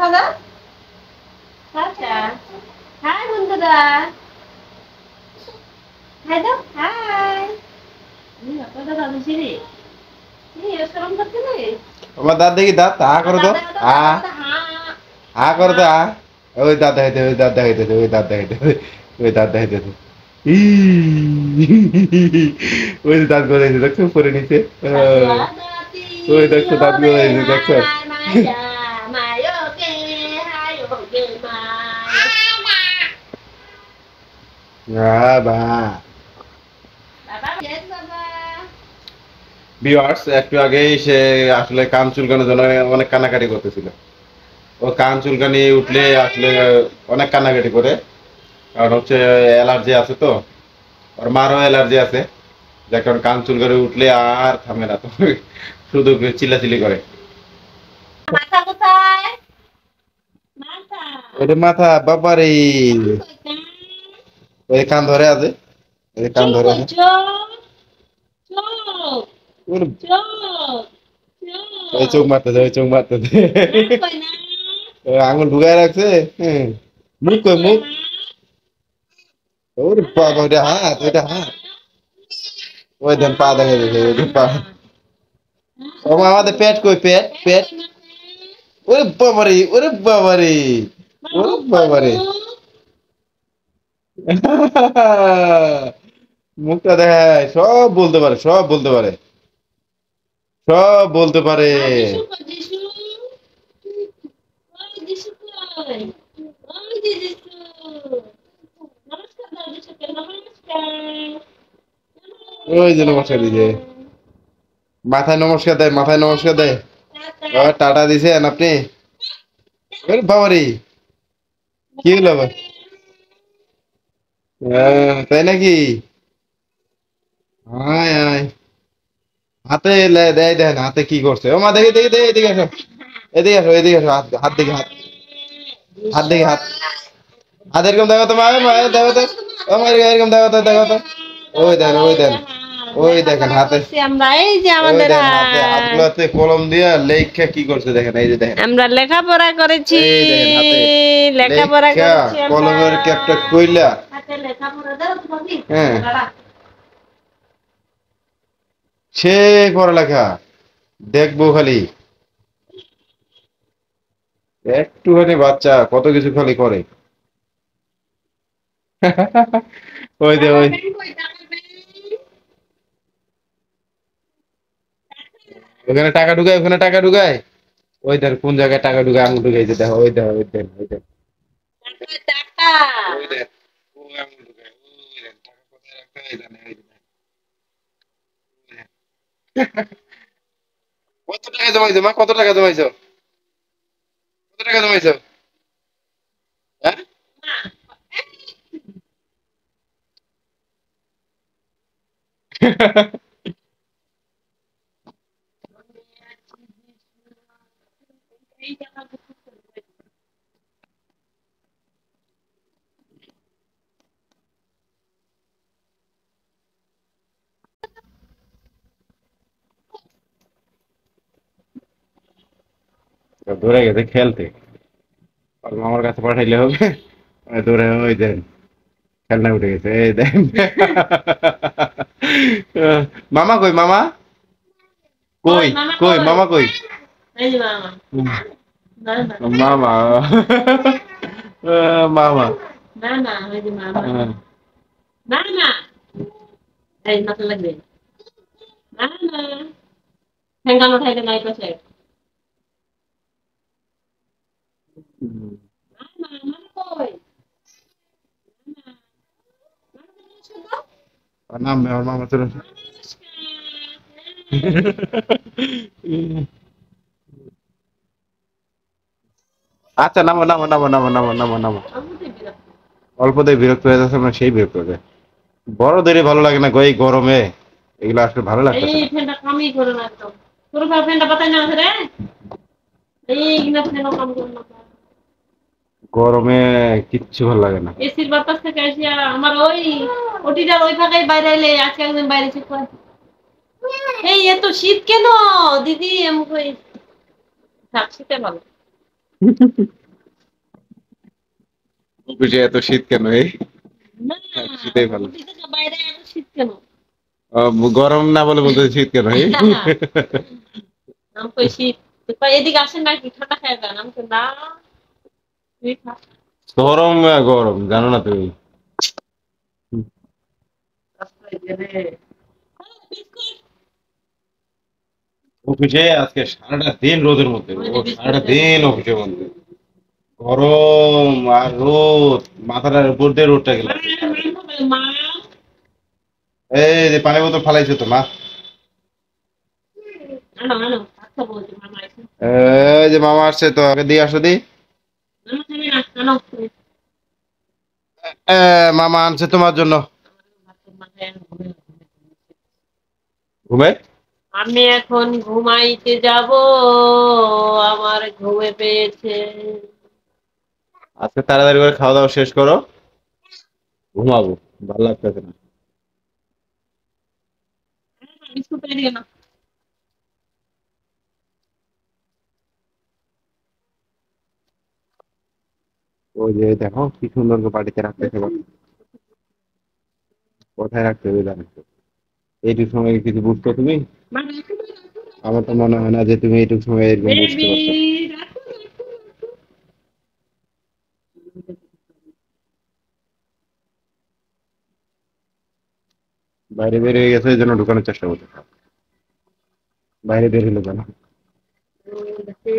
দাদা আচ্ছা হাই বন্ধুরা হাই দাও হাই আপনাদের দাদু ছিলি এরকম করছিলি আমার দাঁত দেখি দাঁত হা করো তো হা হা করো তো হা ওই দাঁত দেখাইতে ওই দাঁত দেখাইতে ওই দাঁত দেখাইতে ওই দাঁত দেখাইতে ওই দাঁত গলাইছে দেখছো উপরে নিচে ওই দেখছো দাঁত গলাইছে দেখছো বাবা ভিউয়ার্স একটু আগেই সে আসলে কান চুলকানোর জন্য অনেক কান্নাকাটি করতেছিল ও কান চুলকানি উঠলে আসলে অনেক কান্নাকাটি করে কারণ হচ্ছে অ্যালার্জি আছে তো ওর মারও অ্যালার্জি আছে যার কারণে কান চুলকানি উঠলে আর থামে না তো শুধু চিল্লাচিল্লি করে মাথা কোথায় মাথা ওটা মাথা বাবারে ওই কান ধরে আছে ওই কান ধরে আছে ওই চোখ মারতেছে ওই চোখ মারতেছে আঙুল ঢুকায় রাখছে মুখ কই মুখ ওরে বাবা ওইটা হাত ওই দেন পা দেখা যাচ্ছে ওই পা ও আমাদের পেট কই পেট পেট ওরে বাবারে ওরে বাবারে ওরে বাবারে মুখটা দেখায় সব বলতে পারে সব বলতে পারে সব বলতে পারে ওই যে নমস্কার দিছে মাথায় নমস্কার দেয় মাথায় নমস্কার দেয় টাটা দিছেন আপনি ওরে বাবারে কি হলো আবার তাই নাকি আয় আয় হাতে দেয় দেন হাতে কি করছে ও মা দেখি দেখি দেখি এদিকে আসো এদিকে আসো এদিকে আসো হাত হাত দেখি হাত হাত দেখি হাত হাত এরকম দেখো তো মা দেখো তো ও মা এরকম দেখো তো দেখো তো ওই দেন ওই দেন ওই দেখেন হাতে আমরা এই যে আমাদের হাতগুলোতে কলম দিয়ে লেখা কি করছে দেখেন এই যে দেখেন আমরা লেখাপড়া করেছি লেখাপড়া করেছি কলমের ক্যাপটা কইলা হাতে লেখাপড়া দাও তুমি হ্যাঁ সে পড়ালেখা দেখবো খালি একটুখানি বাচ্চা কত কিছু খালি করে ওই দে ওই ওখানে টাকা ঢুকায় ওখানে টাকা ঢুকায় ওই দেন কোন জায়গায় টাকা ঢুকায় আঙুল ঢুকাইছে দেখো ওই দেন ওই দেন ওই দেন ওই দেন ও আঙুল ঢুকায় ওই দেন টাকা কোথায় রাখতে হয় জানে ওই দেন কত টাকা জমাইছো মা কত টাকা জমাইছো কত টাকা জমাইছো হ্যাঁ ধরে গেছে খেলতে আর মামার কাছে পাঠাইলে হবে ধরে ওই দেন খেলনা উঠে গেছে এই দেন মামা কই মামা কই কই মামা কই মামা মামা ঠেঙ্গানো ঠাইতে নাই পাশে নাম আমার মামা চলে আচ্ছা নামো নামো নামো নামো নামো নামো নামো অল্পতেই বিরক্ত হয়ে যাচ্ছে আমরা সেই বিরক্ত হয়ে যায় বড়দেরই ভালো লাগে না এই গরমে এগুলো আসলে ভালো লাগছে এই ফ্যানটা কামই করে না একদম তোর ফ্যানটা বাতাই না রে এই কিনা ফ্যানও কাম করে না গরমে কিচ্ছু ভালো লাগে না এসির বাতাস থেকে এসে আমার ওই ওটিটার ওই ফাঁকায় বাইরে এলে আজকে একদিন বাইরে চেক করে এই এত শীত কেন দিদি আমি কই থাক শীতে ভালো অফিসে এত শীত কেন এই? না, শীতেই ভালো। অফিস থেকে বাইরে এত শীত কেন? গরম না বলে বলতে শীত কেন এই? আমি কই শীত। তো কই এদিকে আসেন নাকি ঠান্ডা খেয়ে যান। আমি কই না, তুই খা। গরম গরম জানো না তুমি? বিস্কুট। অফিসে আজকে সারাটা দিন রোদের মধ্যে, ওই ও যে সারাটা বিস্কুট দিন অফিসের মধ্যে গরম আর রোদ, মাথাটার উপর দিয়ে রোদটা গেল মা, আজকে সারাটা দিন। মা, এই যে পানি বোতল ফালাইছে তো মা। আনো আনো আচ্ছা বলছি মামা এসে। এই যে মামা আসছে তো, আগে দিয়ে আসো দি। মামা খাবে না, আনো তুমি। মামা আনছে তোমার জন্য। ভাতের মাথায় আনো, ঘুমে ঘুমে ঘুমে। ঘুমে আমি এখন ঘুমাইতে যাব, আমার ঘুমে পেয়েছে। আজকে তাড়াতাড়ি করে খাওয়া দাওয়া শেষ করো, ঘুমাবো, ভালো লাগতেছে না। বিস্কুট এদিকে না। ওই যে দেখো কি সুন্দর করে বাড়িতে রাখতেছে, কোথায় রাখতে হবে জানো তো? এইটুকু সময় কিছু বুঝতো তুমি? মা, রাখো না, রাখো, আমার রাখো। তো মনে হয় না যে তুমি এইটুকু সময় এরকম বুঝতে বেবি, পারছো। রাখো, রাখো, রাখো। বাইরে বের হয়ে গেছে এই জন্য ঢুকানোর চেষ্টা করতে, বাইরে বের হলো কেন? দেখে,